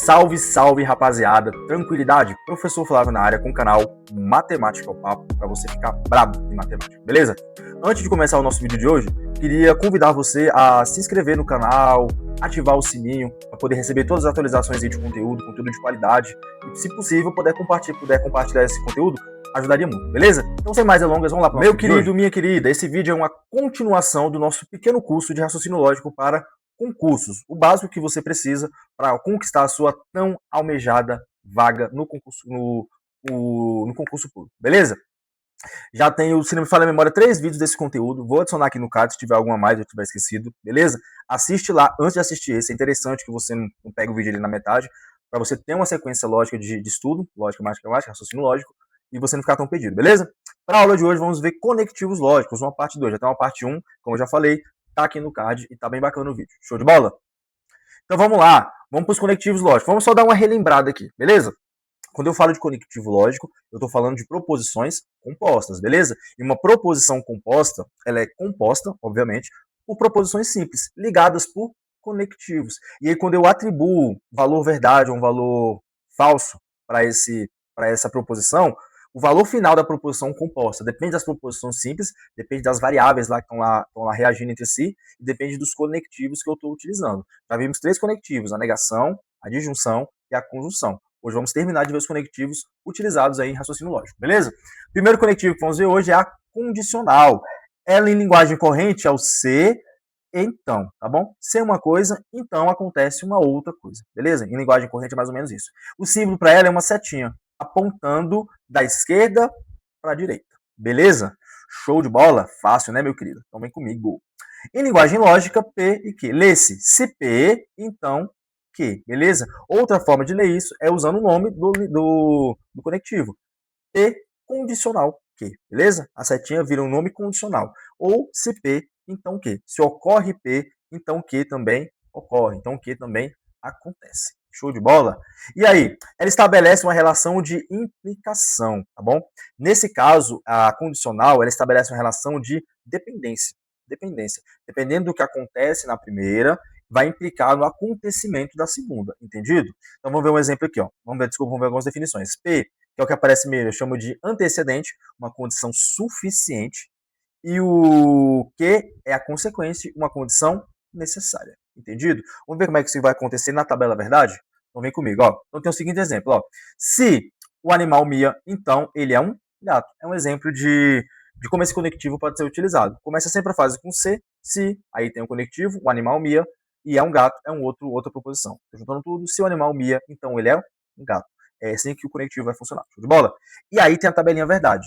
Salve, salve, rapaziada! Tranquilidade? Professor Flávio na área com o canal Matemática ao Papo, para você ficar brabo em matemática, beleza? Antes de começar o nosso vídeo de hoje, queria convidar você a se inscrever no canal, ativar o sininho, para poder receber todas as atualizações de conteúdo de qualidade, e se possível, puder compartilhar esse conteúdo, ajudaria muito, beleza? Então, sem mais delongas, vamos lá para o meu querido, minha querida, esse vídeo é uma continuação do nosso pequeno curso de raciocínio lógico para concursos, o básico que você precisa para conquistar a sua tão almejada vaga no concurso, no concurso público, beleza? Já tenho, se não me falha a memória, 3 vídeos desse conteúdo, vou adicionar aqui no card se tiver alguma mais ou tiver esquecido, beleza? Assiste lá antes de assistir esse, é interessante que você não pegue o vídeo ali na metade, para você ter uma sequência lógica de estudo, lógica, matemática, raciocínio lógico, e você não ficar tão perdido, beleza? Para a aula de hoje vamos ver conectivos lógicos, uma parte 2, já tem uma parte 1, como eu já falei, tá aqui no card e tá bem bacana o vídeo. Show de bola? Então vamos lá, vamos para os conectivos lógicos. Vamos só dar uma relembrada aqui, beleza? Quando eu falo de conectivo lógico, eu estou falando de proposições compostas, beleza? E uma proposição composta, ela é composta, obviamente, por proposições simples, ligadas por conectivos. E aí quando eu atribuo valor verdade ou um valor falso para essa proposição, o valor final da proposição composta depende das proposições simples, depende das variáveis lá que estão lá reagindo entre si, e depende dos conectivos que eu estou utilizando. Já vimos 3 conectivos, a negação, a disjunção e a conjunção. Hoje vamos terminar de ver os conectivos utilizados aí em raciocínio lógico, beleza? O primeiro conectivo que vamos ver hoje é a condicional. Ela em linguagem corrente é o se, então, tá bom? Se é uma coisa, então acontece uma outra coisa, beleza? Em linguagem corrente é mais ou menos isso. O símbolo para ela é uma setinha, apontando da esquerda para a direita, beleza? Show de bola? Fácil, né, meu querido? Então vem comigo. Em linguagem lógica, P e Q. Lê-se se P, então Q, beleza? Outra forma de ler isso é usando o nome do conectivo. P condicional Q, beleza? A setinha vira um nome condicional. Ou se P, então Q. Se ocorre P, então Q também ocorre. Então Q também acontece. Show de bola? E aí, ela estabelece uma relação de implicação, tá bom? Nesse caso, a condicional, ela estabelece uma relação de dependência. Dependendo do que acontece na primeira, vai implicar no acontecimento da segunda, entendido? Então vamos ver um exemplo aqui, ó. Vamos ver algumas definições. P, que é o que aparece primeiro, eu chamo de antecedente, uma condição suficiente, e o Q é a consequência, uma condição necessária, entendido? Vamos ver como é que isso vai acontecer na tabela verdade? Então vem comigo, ó. Então tem o seguinte exemplo, ó. Se o animal mia, então ele é um gato. É um exemplo de como esse conectivo pode ser utilizado. Começa sempre a frase com se, aí tem o conectivo, o animal mia, e é um gato, é outra proposição. Estou juntando tudo, se o animal mia, então ele é um gato. É assim que o conectivo vai funcionar. Show de bola? E aí tem a tabelinha verdade.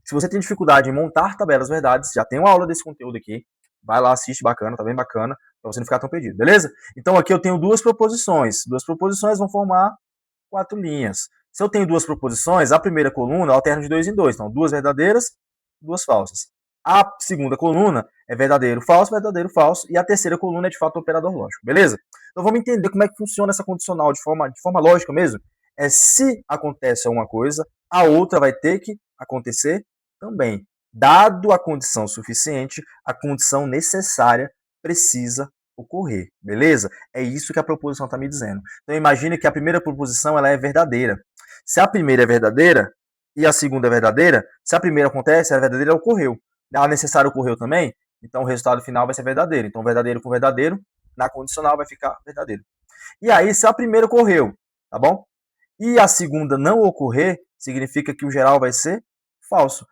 Se você tem dificuldade em montar tabelas verdades, já tem uma aula desse conteúdo aqui. Vai lá, assiste, bacana, tá bem bacana, para você não ficar tão perdido, beleza? Então aqui eu tenho 2 proposições. 2 proposições vão formar 4 linhas. Se eu tenho 2 proposições, a primeira coluna alterna de 2 em 2. Então, 2 verdadeiras, 2 falsas. A segunda coluna é verdadeiro, falso, e a terceira coluna é de fato o operador lógico, beleza? Então vamos entender como é que funciona essa condicional de forma lógica mesmo. É se acontece uma coisa, a outra vai ter que acontecer também. Dado a condição suficiente, a condição necessária precisa ocorrer, beleza? É isso que a proposição está me dizendo. Então imagine que a primeira proposição ela é verdadeira. Se a primeira é verdadeira e a segunda é verdadeira, se a primeira acontece, a verdadeira ocorreu. A necessária ocorreu também, então o resultado final vai ser verdadeiro. Então verdadeiro com verdadeiro, na condicional vai ficar verdadeiro. E aí, se a primeira ocorreu, tá bom? E a segunda não ocorrer, significa que o geral vai ser falso.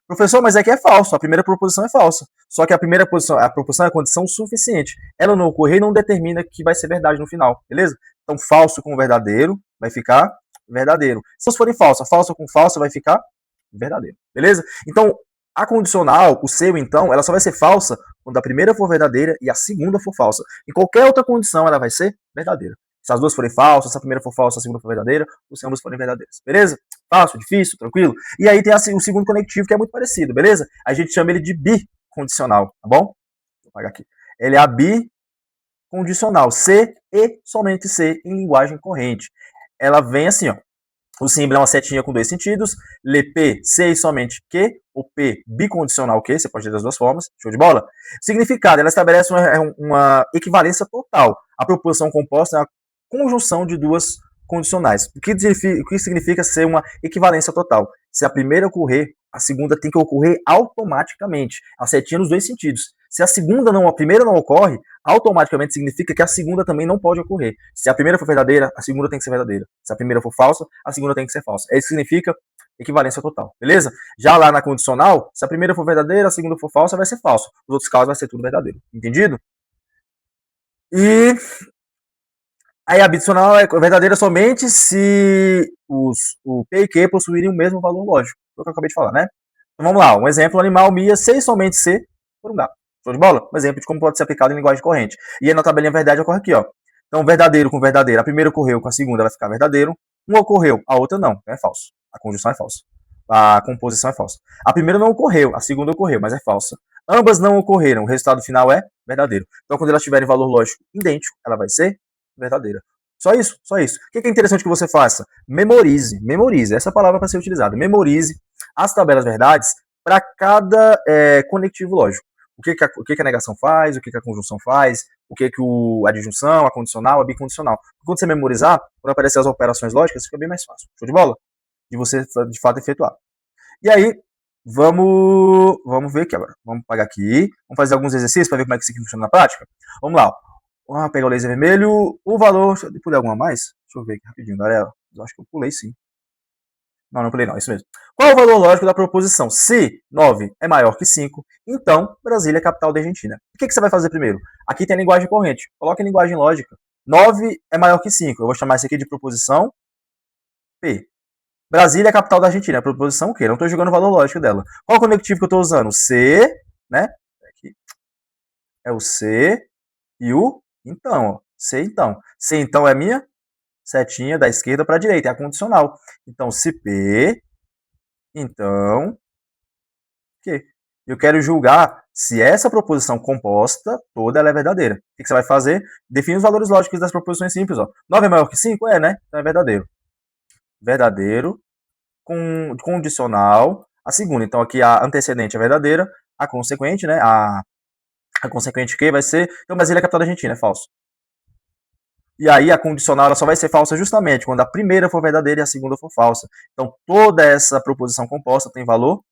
Professor, mas aqui é falso, a primeira proposição é falsa. Só que a proposição é a condição suficiente. Ela não ocorrer não determina que vai ser verdade no final, beleza? Então falso com verdadeiro vai ficar verdadeiro. Se elas forem falsa, falsa com falsa vai ficar verdadeiro, beleza? Então a condicional, o seu então, ela só vai ser falsa quando a primeira for verdadeira e a segunda for falsa. Em qualquer outra condição ela vai ser verdadeira. Se as duas forem falsas, se a primeira for falsa, a segunda for verdadeira, ou se ambas forem verdadeiras, beleza? Fácil, difícil, tranquilo? E aí tem o segundo conectivo que é muito parecido, beleza? A gente chama ele de bicondicional, tá bom? Vou apagar aqui. Ele é a bicondicional, se e somente se em linguagem corrente. Ela vem assim, ó. O símbolo é uma setinha com 2 sentidos. Lê P, se e somente que. O P bicondicional que, você pode ler das 2 formas. Show de bola? Significado, ela estabelece uma equivalência total. A proposição composta é a conjunção de 2 condicionais. O que significa ser uma equivalência total? Se a primeira ocorrer, a segunda tem que ocorrer automaticamente. A setinha nos dois sentidos. Se a primeira não ocorre, automaticamente significa que a segunda também não pode ocorrer. Se a primeira for verdadeira, a segunda tem que ser verdadeira. Se a primeira for falsa, a segunda tem que ser falsa. É isso que significa equivalência total, beleza? Já lá na condicional, se a primeira for verdadeira, a segunda for falsa, vai ser falso. Os outros casos vai ser tudo verdadeiro. Entendido? E aí a adicional é verdadeira somente se o P e Q possuírem o mesmo valor lógico. Foi o que eu acabei de falar, né? Então vamos lá. Um exemplo, o animal mia se e somente se por um gato. Show de bola? Um exemplo de como pode ser aplicado em linguagem corrente. E aí na tabelinha verdade ocorre aqui, ó. Então verdadeiro com verdadeiro. A primeira ocorreu, com a segunda vai ficar verdadeiro. Uma ocorreu, a outra não. É falso. A conjunção é falsa. A composição é falsa. A primeira não ocorreu, a segunda ocorreu, mas é falsa. Ambas não ocorreram, o resultado final é verdadeiro. Então quando elas tiverem valor lógico idêntico, ela vai ser verdadeira. Só isso, só isso. O que é interessante que você faça? Memorize, memorize, essa palavra para ser utilizada. Memorize as tabelas verdades para cada conectivo lógico. O que a negação faz, o que a conjunção faz, o que a adjunção, a condicional, a bicondicional. Quando você memorizar, quando aparecer as operações lógicas, fica bem mais fácil. Show de bola? De você, de fato, efetuar. E aí, vamos ver aqui agora. Vamos pagar aqui. Vamos fazer alguns exercícios para ver como é que isso aqui funciona na prática. Vamos lá. Vamos pegar o laser vermelho. O valor... Deixa eu pular alguma mais? Deixa eu ver aqui rapidinho, galera. Eu acho que eu pulei sim. Não pulei não, é isso mesmo. Qual é o valor lógico da proposição? Se 9 é maior que 5, então Brasília é a capital da Argentina. O que você vai fazer primeiro? Aqui tem a linguagem corrente. Coloque a linguagem lógica. 9 é maior que 5. Eu vou chamar isso aqui de proposição P. Brasília é a capital da Argentina. A proposição Q. Não estou jogando o valor lógico dela. Qual é o conectivo que eu estou usando? C, né? Aqui. É o C e o então. Ó. C então. C então é minha setinha da esquerda para a direita. É a condicional. Então, se P, então Q. Eu quero julgar se essa proposição composta toda ela é verdadeira. O que você vai fazer? Define os valores lógicos das proposições simples. Ó. 9 é maior que 5? É, né? Então é verdadeiro. Verdadeiro. Com condicional, a segunda. Então aqui a antecedente é verdadeira, a consequente, né? A consequente que vai ser. Então Brasília é a capital da Argentina, é falso. E aí a condicional ela só vai ser falsa justamente quando a primeira for verdadeira e a segunda for falsa. Então toda essa proposição composta tem valor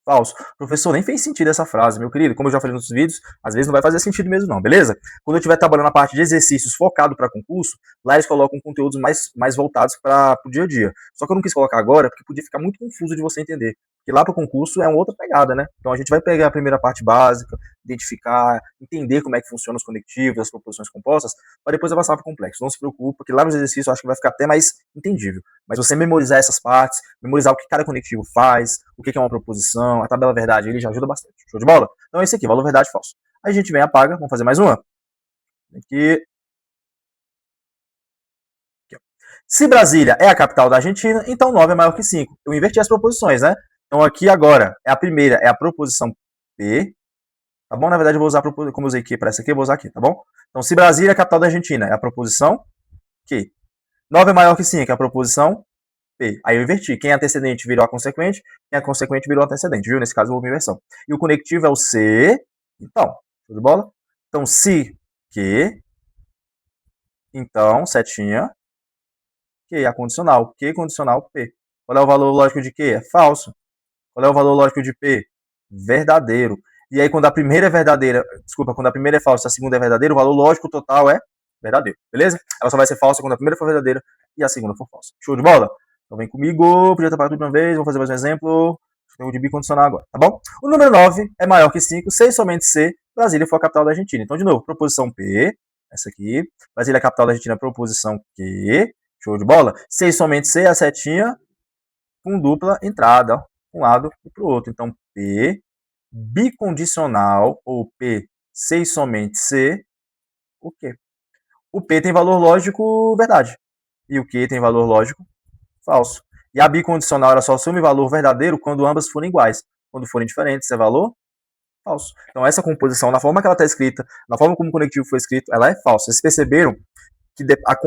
falso. Professor, nem fez sentido essa frase, meu querido. Como eu já falei nos vídeos, às vezes não vai fazer sentido mesmo não, beleza? Quando eu estiver trabalhando na parte de exercícios focado para concurso, lá eles colocam conteúdos mais voltados para o dia a dia. Só que eu não quis colocar agora, porque podia ficar muito confuso de você entender. Porque lá para o concurso é uma outra pegada, né? Então a gente vai pegar a primeira parte básica, identificar, entender como é que funcionam os conectivos, as proposições compostas, para depois avançar para o complexo. Não se preocupe, porque lá nos exercícios eu acho que vai ficar até mais entendível. Mas você memorizar essas partes, memorizar o que cada conectivo faz, o que é uma proposição, a tabela verdade, ele já ajuda bastante. Show de bola? Então é esse aqui, valor verdade falso. Aí a gente vem, apaga, vamos fazer mais uma. Aqui. Se Brasília é a capital da Argentina, então 9 é maior que 5. Eu inverti as proposições, né? Então aqui agora, é a primeira, é a proposição P, tá bom? Na verdade eu vou usar, como eu usei aqui para essa aqui, eu vou usar aqui, tá bom? Então se Brasília é a capital da Argentina, é a proposição Q. 9 é maior que 5, é a proposição P. Aí eu inverti. Quem é antecedente virou a consequente, quem é consequente virou antecedente, viu? Nesse caso houve inversão. E o conectivo é o C, então, show de bola? Então se Q, então, setinha, Q, a condicional. Q, condicional, P. Qual é o valor lógico de Q? É falso. Qual é o valor lógico de P? Verdadeiro. E aí, quando a primeira é verdadeira, desculpa, quando a primeira é falsa e a segunda é verdadeira, o valor lógico total é verdadeiro, beleza? Ela só vai ser falsa quando a primeira for verdadeira e a segunda for falsa. Show de bola? Então vem comigo, podia tapar tudo de uma vez, vamos fazer mais um exemplo. Tem o de bicondicional agora, tá bom? O número 9 é maior que 5, se e somente se Brasília for a capital da Argentina. Então, de novo, proposição P, essa aqui. Brasília é a capital da Argentina, proposição Q. Show de bola? Se e somente se, a setinha com dupla entrada, ó, um lado e para o outro. Então, P, bicondicional, ou P, se e somente se, o quê? O P tem valor lógico verdade. E o Q tem valor lógico falso. E a bicondicional ela só assume valor verdadeiro quando ambas forem iguais. Quando forem diferentes, é valor falso. Então essa composição, na forma que ela está escrita, na forma como o conectivo foi escrito, ela é falsa. Vocês perceberam que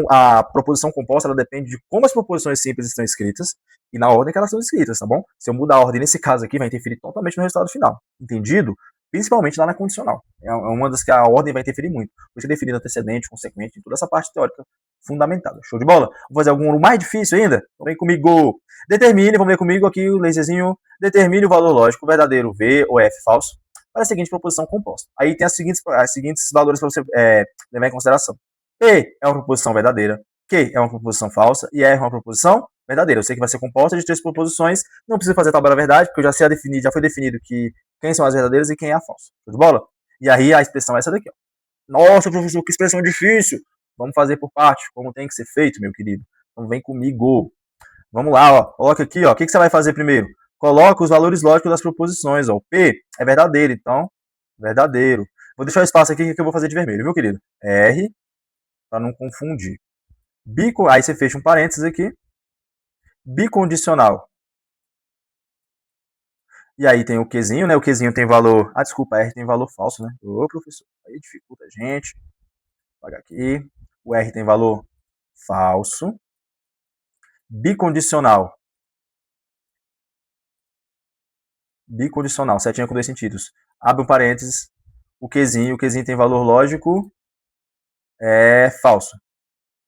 a proposição composta ela depende de como as proposições simples estão escritas e na ordem que elas são escritas, tá bom? Se eu mudar a ordem nesse caso aqui, vai interferir totalmente no resultado final. Entendido? principalmente lá na condicional. É uma das que a ordem vai interferir muito. Por isso é definido antecedente, consequente, toda essa parte teórica fundamentada. Show de bola? Vou fazer algum mais difícil ainda? Então vem comigo. Determine, vamos ver comigo aqui o laserzinho. Determine o valor lógico verdadeiro V ou F falso para a seguinte proposição composta. Aí tem as seguintes valores para você levar em consideração. P é uma proposição verdadeira, Q é uma proposição falsa e R é uma proposição verdadeira. Eu sei que vai ser composta de 3 proposições, não precisa fazer a tabela verdade, porque já foi definido que quem são as verdadeiras e quem é a falsa. Show de bola? E aí a expressão é essa daqui. Ó. Nossa, professor, que expressão difícil. Vamos fazer por parte, como tem que ser feito, meu querido. Então vem comigo. Vamos lá, ó. Coloca aqui, ó. O que você vai fazer primeiro? Coloca os valores lógicos das proposições, ó. O P é verdadeiro, então, verdadeiro. Vou deixar o espaço aqui que eu vou fazer de vermelho, viu, querido? R, para não confundir. Aí você fecha um parênteses aqui. Bicondicional. E aí tem o Qzinho, né? O Qzinho tem valor... Ah, desculpa, R tem valor falso, né? Ô, professor, aí dificulta a gente. Vou apagar aqui. O R tem valor falso. Bicondicional. Bicondicional, setinha com 2 sentidos. Abre um parênteses. O Qzinho tem valor lógico falso.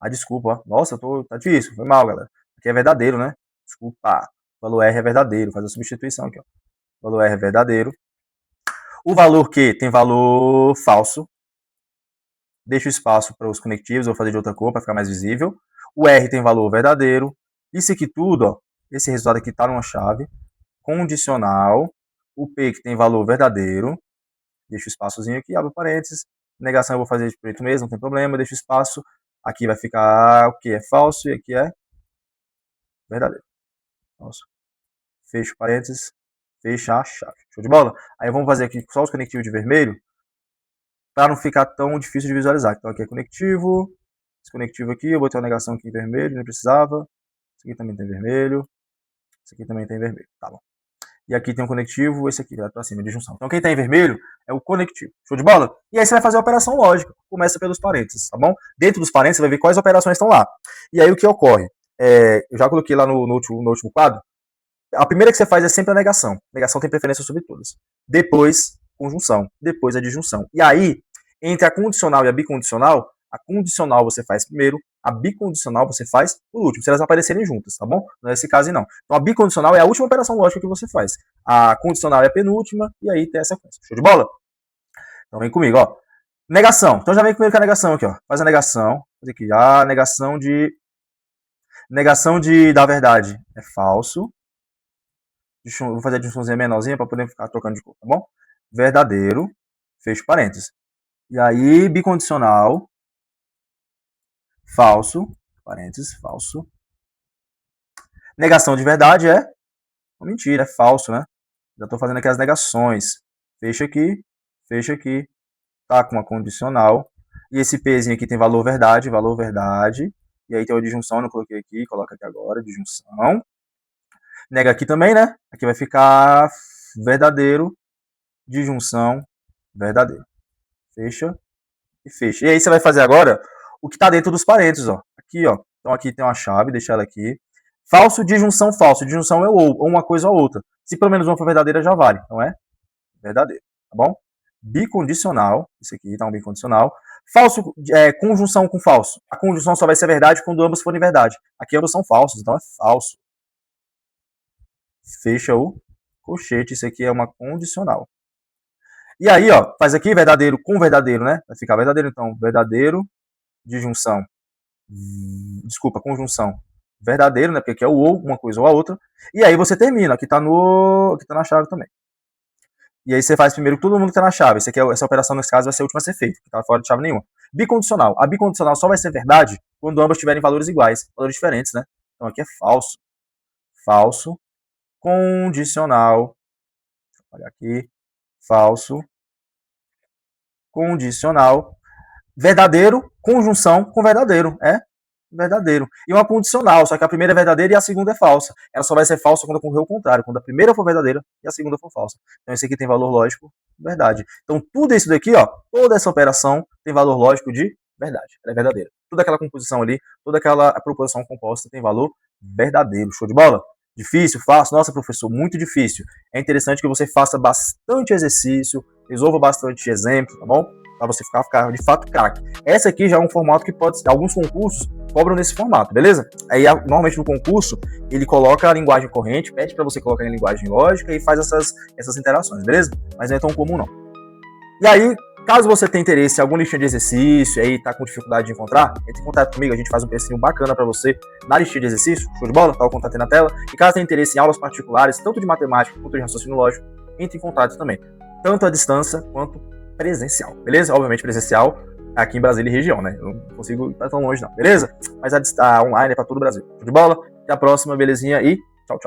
Ah, desculpa, ó. Nossa, tá difícil. Foi mal, galera. Aqui é verdadeiro, né? Desculpa. O valor R é verdadeiro. Faz a substituição aqui, ó. O valor R é verdadeiro. O valor Q tem valor falso. Deixa o espaço para os conectivos, vou fazer de outra cor para ficar mais visível. O R tem valor verdadeiro. Isso aqui tudo, ó, esse resultado aqui está numa chave condicional. O P que tem valor verdadeiro. Deixa o espaçozinho aqui, abre parênteses. Negação eu vou fazer de preto mesmo, não tem problema. Deixa o espaço. Aqui vai ficar o que é falso e aqui é verdadeiro. Falso. Fecha o parênteses. Fecha a chave. Show de bola? Aí vamos fazer aqui só os conectivos de vermelho para não ficar tão difícil de visualizar. Então aqui é conectivo, esse conectivo aqui, eu botei a negação aqui em vermelho, não precisava. Esse aqui também tem vermelho, esse aqui também tem vermelho, tá bom. E aqui tem um conectivo, esse aqui, vai para cima, de junção. Então quem tá em vermelho é o conectivo, show de bola? E aí você vai fazer a operação lógica, começa pelos parênteses, tá bom? Dentro dos parênteses você vai ver quais operações estão lá. E aí o que ocorre? Eu já coloquei lá no último quadro, a primeira que você faz é sempre a negação. A negação tem preferência sobre todas. Depois, conjunção. Depois a disjunção. E aí, entre a condicional e a bicondicional, a condicional você faz primeiro, a bicondicional você faz por último, se elas aparecerem juntas, tá bom? Nesse caso, não. Então, a bicondicional é a última operação lógica que você faz. A condicional é a penúltima, e aí tem a sequência. Show de bola? Então, vem comigo, ó. Negação. Então, já vem comigo com a negação aqui, ó. Faz a negação. Faz aqui, a negação de... Negação da verdade é falso. Vou fazer a disfunçãozinha menorzinha para poder ficar trocando de cor, tá bom? Verdadeiro, fecho parênteses. E aí, bicondicional, falso, parênteses, falso. Negação de verdade é mentira, é falso, né? Já estou fazendo aqui as negações. Fecha aqui, tá com uma condicional. E esse Pzinho aqui tem valor verdade. E aí tem a disjunção, não coloquei aqui, coloca aqui agora, disjunção. Nega aqui também, né? Aqui vai ficar verdadeiro, disjunção, verdadeiro. Fecha e fecha. E aí você vai fazer agora o que está dentro dos parênteses, ó. Aqui, ó. Então aqui tem uma chave, deixa ela aqui. Falso, disjunção, falso. Disjunção é ou uma coisa ou outra. Se pelo menos uma for verdadeira, já vale. Então é verdadeiro, tá bom? Bicondicional, isso aqui tá um bicondicional. Falso, conjunção com falso. A conjunção só vai ser verdade quando ambos forem verdade. Aqui ambos são falsos, então é falso. Fecha o colchete, isso aqui é uma condicional. E aí, ó, faz aqui verdadeiro com verdadeiro, né? Vai ficar verdadeiro, então, verdadeiro, disjunção. Desculpa, conjunção. Verdadeiro, né? Porque aqui é o ou, uma coisa ou a outra. E aí você termina, aqui tá na chave também. E aí você faz primeiro todo mundo que tá na chave. Essa operação, nesse caso, vai ser a última a ser feita, que tá fora de chave nenhuma. Bicondicional. A bicondicional só vai ser verdade quando ambas tiverem valores iguais, valores diferentes, né? Então aqui é falso. Falso. Condicional. Deixa eu apagar aqui. Falso. Condicional. Verdadeiro, conjunção com verdadeiro. É verdadeiro. E uma condicional, só que a primeira é verdadeira e a segunda é falsa. Ela só vai ser falsa quando ocorrer o contrário, quando a primeira for verdadeira e a segunda for falsa. Então esse aqui tem valor lógico, verdade. Então tudo isso daqui, ó, toda essa operação tem valor lógico de verdade. Ela é verdadeira. Toda aquela composição ali, toda aquela proposição composta tem valor verdadeiro. Show de bola? Difícil, fácil? Nossa, professor, muito difícil. É interessante que você faça bastante exercício, resolva bastante exemplo, tá bom? Pra você ficar de fato craque. Essa aqui já é um formato que pode ser, alguns concursos cobram nesse formato, beleza? Aí, normalmente no concurso, ele coloca a linguagem corrente, pede para você colocar em linguagem lógica e faz essas interações, beleza? Mas não é tão comum, não. E aí, caso você tenha interesse em alguma listinha de exercício e aí tá com dificuldade de encontrar, entre em contato comigo, a gente faz um precinho bacana para você na listinha de exercício, show de bola? Tá o contato aí na tela. E caso tenha interesse em aulas particulares, tanto de matemática quanto de raciocínio lógico, entre em contato também. Tanto à distância quanto presencial, beleza? Obviamente presencial aqui em Brasília e região, né? Eu não consigo ir tão longe não, beleza? Mas a online é para todo o Brasil. Show de bola? Até a próxima, belezinha e tchau, tchau.